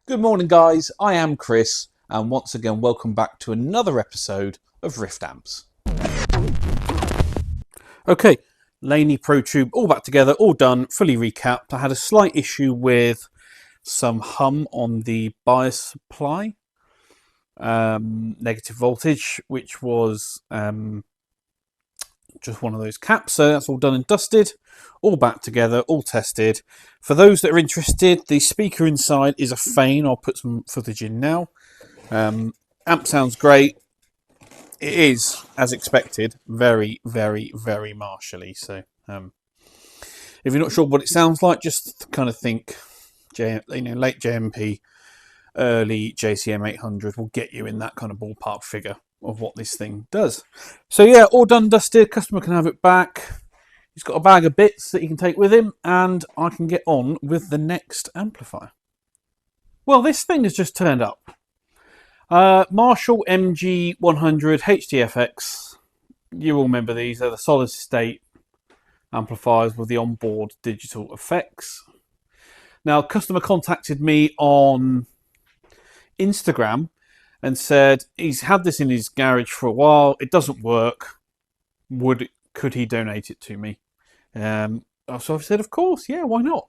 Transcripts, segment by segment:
Good morning, guys. I am Chris, and once again, welcome back to another episode of Rift Amps. Okay, Laney Pro Tube all back together, all done, fully recapped. I had a slight issue with some hum on the bias supply, negative voltage, which was just one of those caps. So that's all done and dusted, all back together, all tested. For those that are interested, the speaker inside is a Fane. I'll put some footage in now. Amp sounds great. It is, as expected, very, very, very martially. So if you're not sure what it sounds like, just kind of think late JMP, early JCM 800 will get you in that kind of ballpark figure of what this thing does. So yeah, all done, dusted. Customer can have it back. He's got a bag of bits that he can take with him, and I can get on with the next amplifier. Well, this thing has just turned up. Marshall MG100 HDFX. You all remember these. They're the solid state amplifiers with the onboard digital effects. Now, customer contacted me on Instagram and said he's had this in his garage for a while. It doesn't work. Could he donate it to me? So I've said, of course, yeah, why not?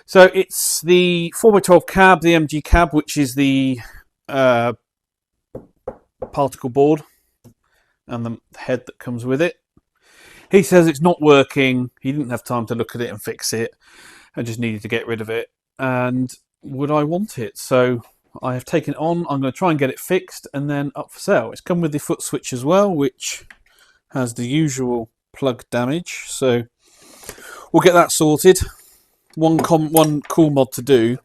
So it's the 4x12 cab, the MG cab, which is the particle board and the head that comes with it. He says it's not working. He didn't have time to look at it and fix it. I just needed to get rid of it. And would I want it? So I have taken it on. I'm going to try and get it fixed and then up for sale. It's come with the foot switch as well, which has the usual plug damage. So we'll get that sorted. One cool mod to do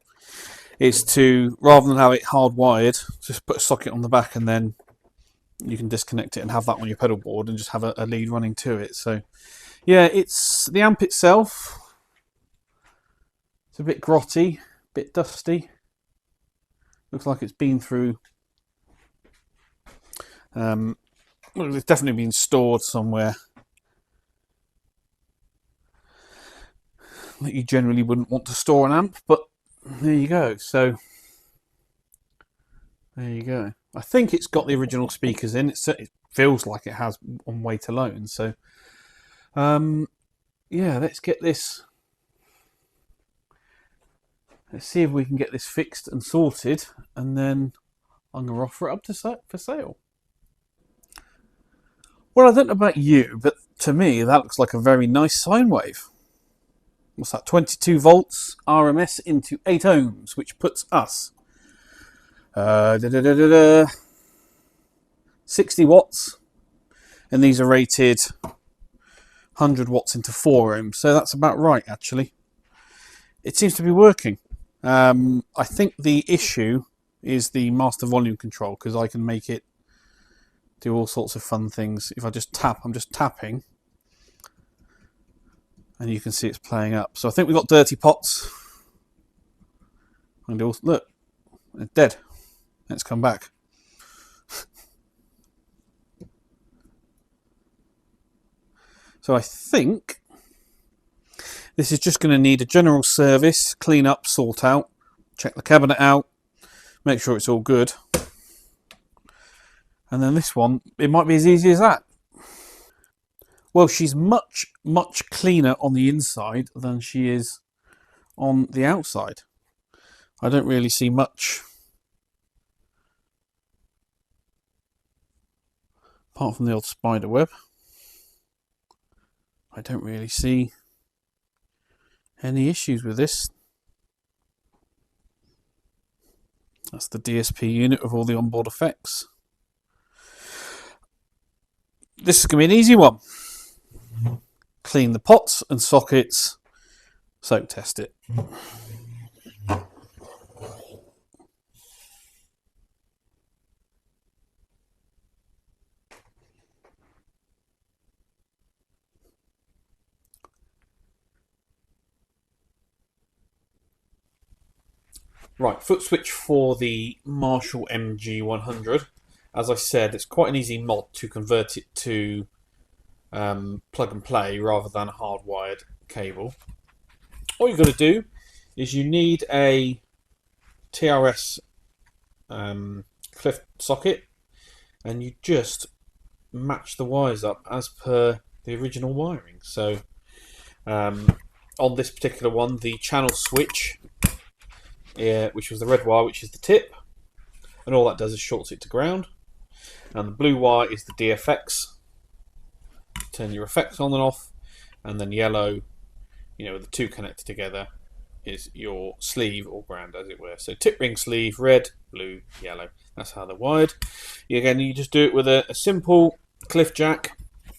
is to, rather than have it hardwired, just put a socket on the back and then you can disconnect it and have that on your pedal board and just have a lead running to it. So yeah, it's the amp itself. It's a bit grotty, a bit dusty. Looks like it's been through. Well, it's definitely been stored somewhere that you generally wouldn't want to store an amp, but there you go. So there you go. I think it's got the original speakers in. It feels like it has on weight alone. So yeah, let's get this. Let's see if we can get this fixed and sorted, and then I'm going to offer it up for sale. Well, I don't know about you, but to me that looks like a very nice sine wave. What's that? 22 volts RMS into 8 ohms, which puts us 60 watts, and these are rated 100 watts into 4 ohms, so that's about right actually. It seems to be working. I think the issue is the master volume control, because I can make it do all sorts of fun things. If I just tap, I'm just tapping, and you can see it's playing up. So I think we've got dirty pots. And look, it's dead. Let's come back. So I think this is just going to need a general service, clean up, sort out, check the cabinet out, make sure it's all good. And then this one, it might be as easy as that. Well, she's much, much cleaner on the inside than she is on the outside. I don't really see much, apart from the old spider web. I don't really see any issues with this. That's the DSP unit with all the onboard effects. This is going to be an easy one. Clean the pots and sockets, soak test it. Right, foot switch for the Marshall MG100. As I said, it's quite an easy mod to convert it to plug and play rather than a hardwired cable. All you've got to do is you need a TRS cliff socket, and you just match the wires up as per the original wiring. So on this particular one, the channel switch, which was the red wire, which is the tip, and all that does is shorts it to ground, and the blue wire is the DFX, turn your effects on and off, and then yellow, the two connected together, is your sleeve or ground, as it were. So tip ring sleeve, red, blue, yellow. That's how they're wired. Again, you just do it with a simple cliff jack,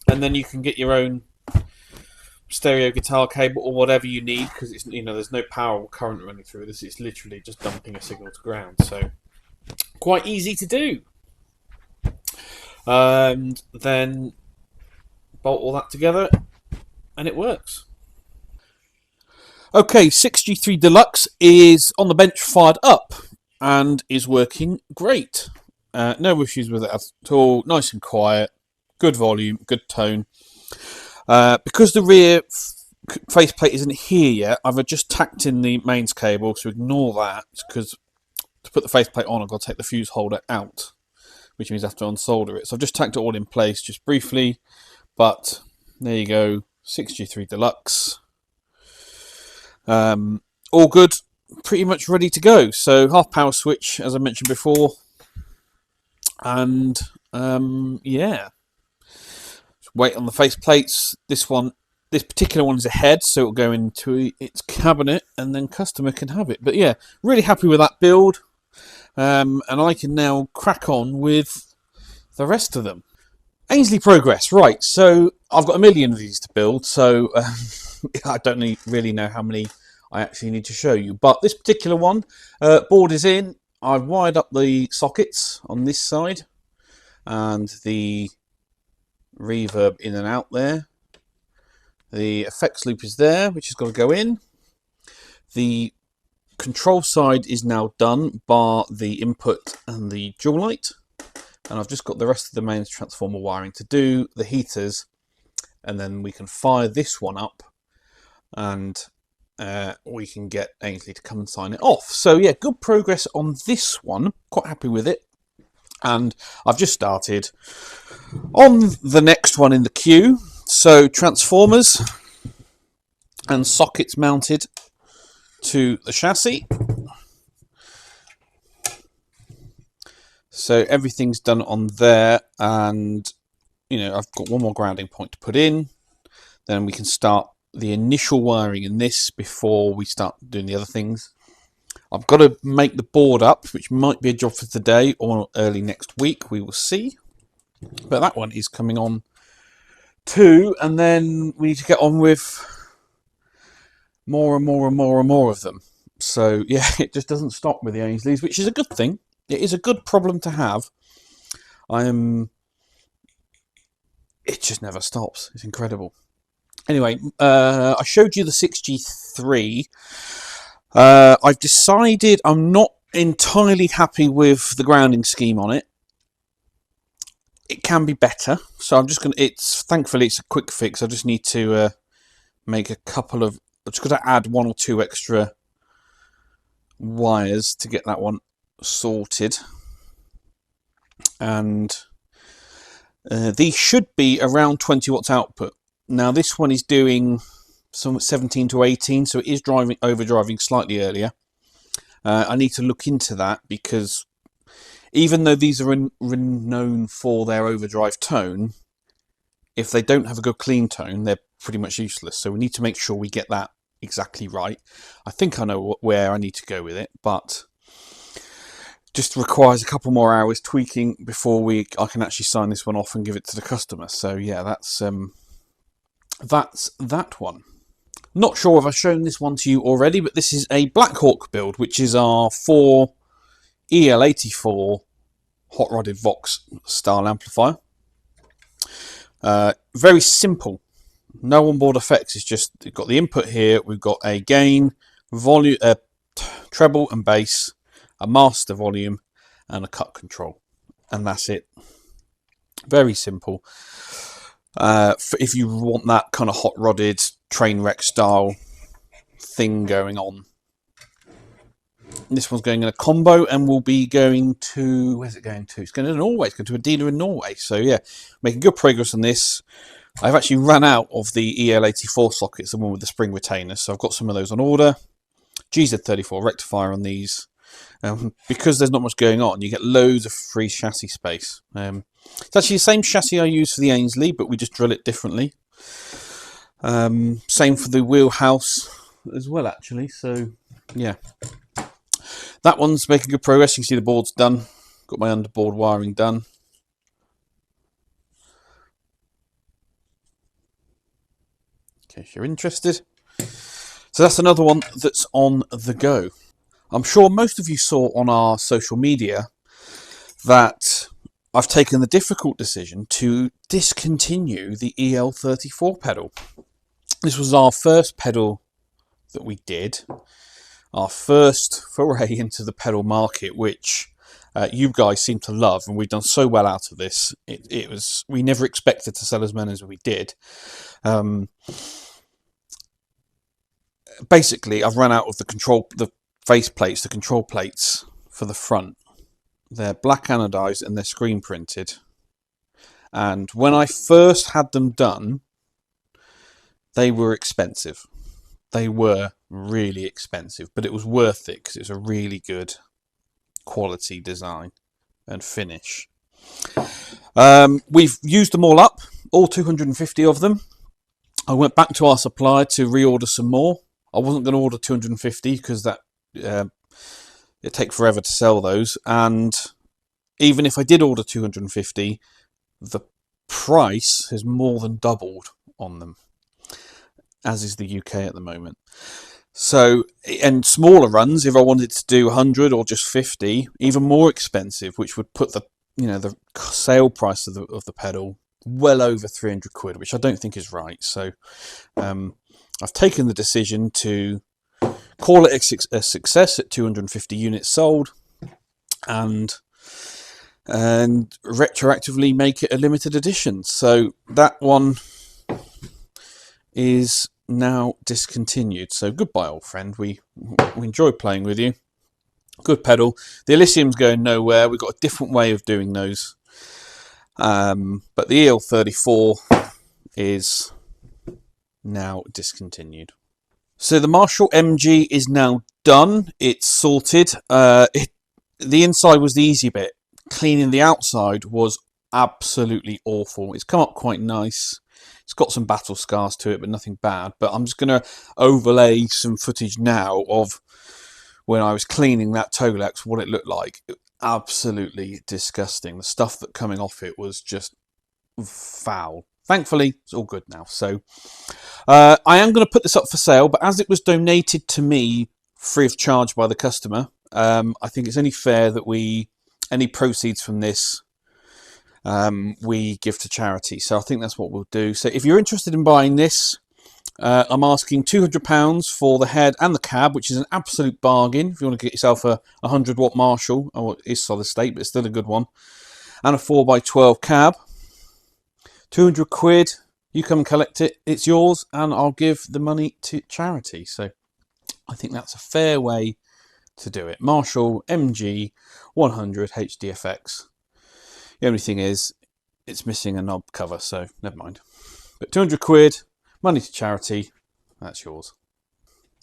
and then you can get your own stereo guitar cable or whatever you need, because it's there's no power or current running through this. It's literally just dumping a signal to ground. So quite easy to do. And then bolt all that together, and it works. Okay, 6G3 Deluxe is on the bench, fired up, and is working great. No issues with it at all. Nice and quiet, good volume, good tone. Because the rear faceplate isn't here yet, I've just tacked in the mains cable, so ignore that, because to put the faceplate on, I've got to take the fuse holder out, which means I have to unsolder it. So I've just tacked it all in place just briefly, but there you go, 6G3 Deluxe. All good, pretty much ready to go. So half power switch, as I mentioned before, and yeah, wait on the face plates. This particular one is a head, so it'll go into its cabinet, and then customer can have it. But yeah, really happy with that build, and I can now crack on with the rest of them. Ainsley Progress, right? So I've got a million of these to build, so I don't really know how many I actually need to show you. But this particular one, board is in. I've wired up the sockets on this side, and the reverb in and out there. The effects loop is there, which has got to go in. The control side is now done, bar the input and the dual light. And I've just got the rest of the mains transformer wiring to do, the heaters, and then we can fire this one up, and we can get Ainsley to come and sign it off. So yeah, good progress on this one. Quite happy with it. And I've just started on the next one in the queue. So transformers and sockets mounted to the chassis. So everything's done on there, and I've got one more grounding point to put in. Then we can start the initial wiring in this before we start doing the other things. I've got to make the board up, which might be a job for today or early next week. We will see. But that one is coming on too, and then we need to get on with more and more and more and more of them. So yeah, it just doesn't stop with the Ainsleys, which is a good thing. It is a good problem to have. It just never stops. It's incredible. Anyway, I showed you the 6G3. I've decided I'm not entirely happy with the grounding scheme on it. It can be better, so I'm just going to... Thankfully, it's a quick fix. I just need to make a couple of... I'm just going to add one or two extra wires to get that one sorted. And these should be around 20 watts output. Now, this one is doing some 17 to 18, so it is overdriving slightly earlier. I need to look into that, because even though these are renowned for their overdrive tone, if they don't have a good clean tone, they're pretty much useless. So we need to make sure we get that exactly right. I think I know where I need to go with it, but just requires a couple more hours tweaking before I can actually sign this one off and give it to the customer. So yeah, that's that one. Not sure if I've shown this one to you already, but this is a Blackhawk build, which is our EL84 hot rodded Vox style amplifier. Very simple. No onboard effects. It's just we've got the input here. We've got a gain, volume, treble and bass, a master volume, and a cut control, and that's it. Very simple. If you want that kind of hot rodded train wreck style thing going on. This one's going in a combo and will be going to, where's it going to? It's going to Norway. It's going to a dealer in Norway. So yeah, making good progress on this. I've actually run out of the EL84 sockets, the one with the spring retainers. So I've got some of those on order. GZ34 rectifier on these. Because there's not much going on, you get loads of free chassis space. It's actually the same chassis I use for the Ainsley, but we just drill it differently. Same for the wheelhouse as well, actually. So yeah. That one's making good progress. You can see the board's done. Got my underboard wiring done. In case you're interested. So that's another one that's on the go. I'm sure most of you saw on our social media that I've taken the difficult decision to discontinue the EL34 pedal. This was our first pedal that we did. Our first foray into the pedal market, which you guys seem to love, and we've done so well out of this. We never expected to sell as many as we did. Basically, I've run out of the face plates, the control plates for the front. They're black anodized and they're screen printed. And when I first had them done, they were expensive. They were really expensive, but it was worth it because it was a really good quality design and finish. We've used them all up, all 250 of them. I went back to our supplier to reorder some more. I wasn't going to order 250 because that it'd take forever to sell those, and even if I did order 250, the price has more than doubled on them, as is the UK at the moment. So, and smaller runs, if I wanted to do 100 or just 50, even more expensive, which would put the the sale price of the pedal well over 300 quid, which I don't think is right. So I've taken the decision to call it a success at 250 units sold, and retroactively make it a limited edition. So that one is now discontinued. So goodbye, old friend. We enjoyed playing with you. Good pedal. The Elysium's going nowhere. We've got a different way of doing those. But the EL34 is now discontinued. So the Marshall MG is now done. It's sorted. The inside was the easy bit. Cleaning the outside was absolutely awful. It's come up quite nice. It's got some battle scars to it, but nothing bad. But I'm just going to overlay some footage now of when I was cleaning that Tolex, what it looked like. Absolutely disgusting. The stuff that coming off it was just foul. Thankfully, it's all good now. So I am going to put this up for sale, but as it was donated to me free of charge by the customer, I think it's only fair that any proceeds from this we give to charity. So I think that's what we'll do. So if you're interested in buying this, I'm asking £200 for the head and the cab, which is an absolute bargain. If you want to get yourself a 100-watt Marshall, oh, it is solid state, but it's still a good one, and a 4x12 cab, 200 quid. You come and collect it, it's yours, and I'll give the money to charity. So I think that's a fair way to do it. Marshall MG 100 HDFX. The only thing is, it's missing a knob cover, so never mind. But 200 quid, money to charity, that's yours.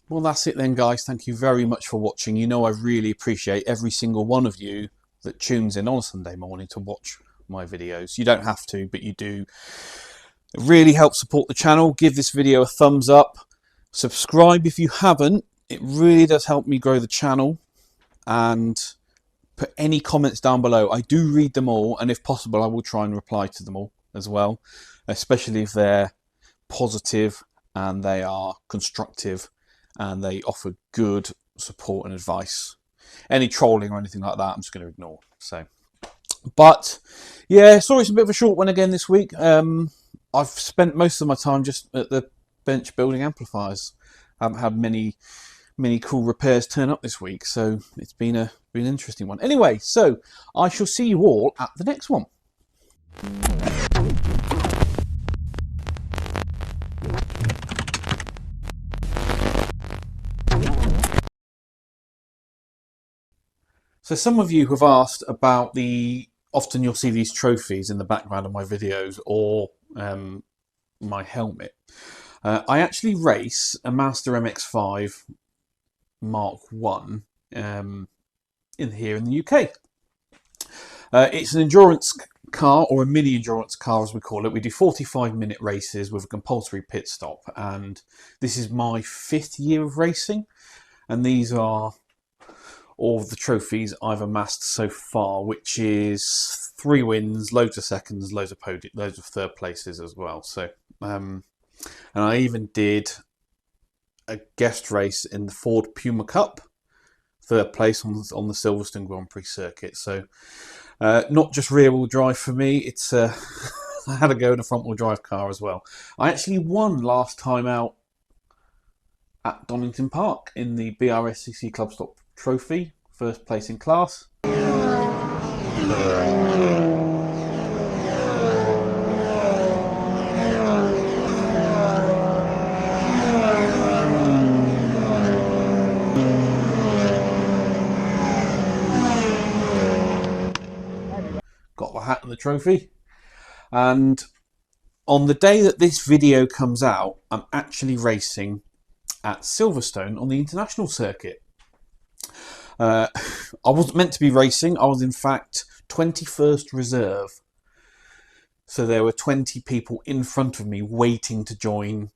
Well, that's it then, guys. Thank you very much for watching. You know I really appreciate every single one of you that tunes in on a Sunday morning to watch my videos. You don't have to, but you do. It really helps support the channel. Give this video a thumbs up. Subscribe if you haven't. It really does help me grow the channel. And put any comments down below. I do read them all, and if possible I will try and reply to them all as well, especially if they're positive and they are constructive and they offer good support and advice. Any trolling or anything like that I'm just going to ignore. So, but yeah, sorry it's a bit of a short one again this week. I've spent most of my time just at the bench building amplifiers. I haven't had many cool repairs turn up this week, so it's been an interesting one. Anyway, so I shall see you all at the next one. So some of you have asked about often you'll see these trophies in the background of my videos, or my helmet. I actually race a Master MX-5 Mark 1 here in the UK. It's an endurance car, or a mini endurance car as we call it. We do 45-minute races with a compulsory pit stop, and this is my 5th year of racing, and these are all of the trophies I've amassed so far, which is 3 wins, loads of seconds, loads of third places as well. So and I even did a guest race in the Ford Puma Cup, 3rd place on the Silverstone Grand Prix circuit. So not just rear wheel drive for me, it's I had a go in a front wheel drive car as well. I actually won last time out at Donington Park in the BRSCC Club Stop Trophy, 1st place in class. Got the hat and the trophy. And on the day that this video comes out, I'm actually racing at Silverstone on the international circuit. I wasn't meant to be racing. I was in fact 21st reserve. So there were 20 people in front of me waiting to join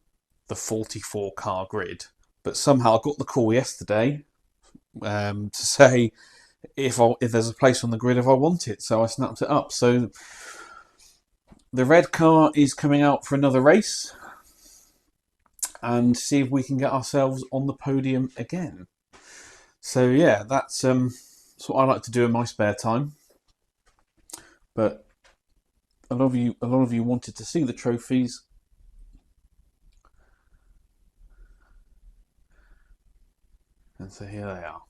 the 44 car grid. But somehow I got the call yesterday to say if there's a place on the grid if I want it. So I snapped it up. So the red car is coming out for another race, and see if we can get ourselves on the podium again. So yeah, that's what I like to do in my spare time. But a lot of you wanted to see the trophies, and so here they are.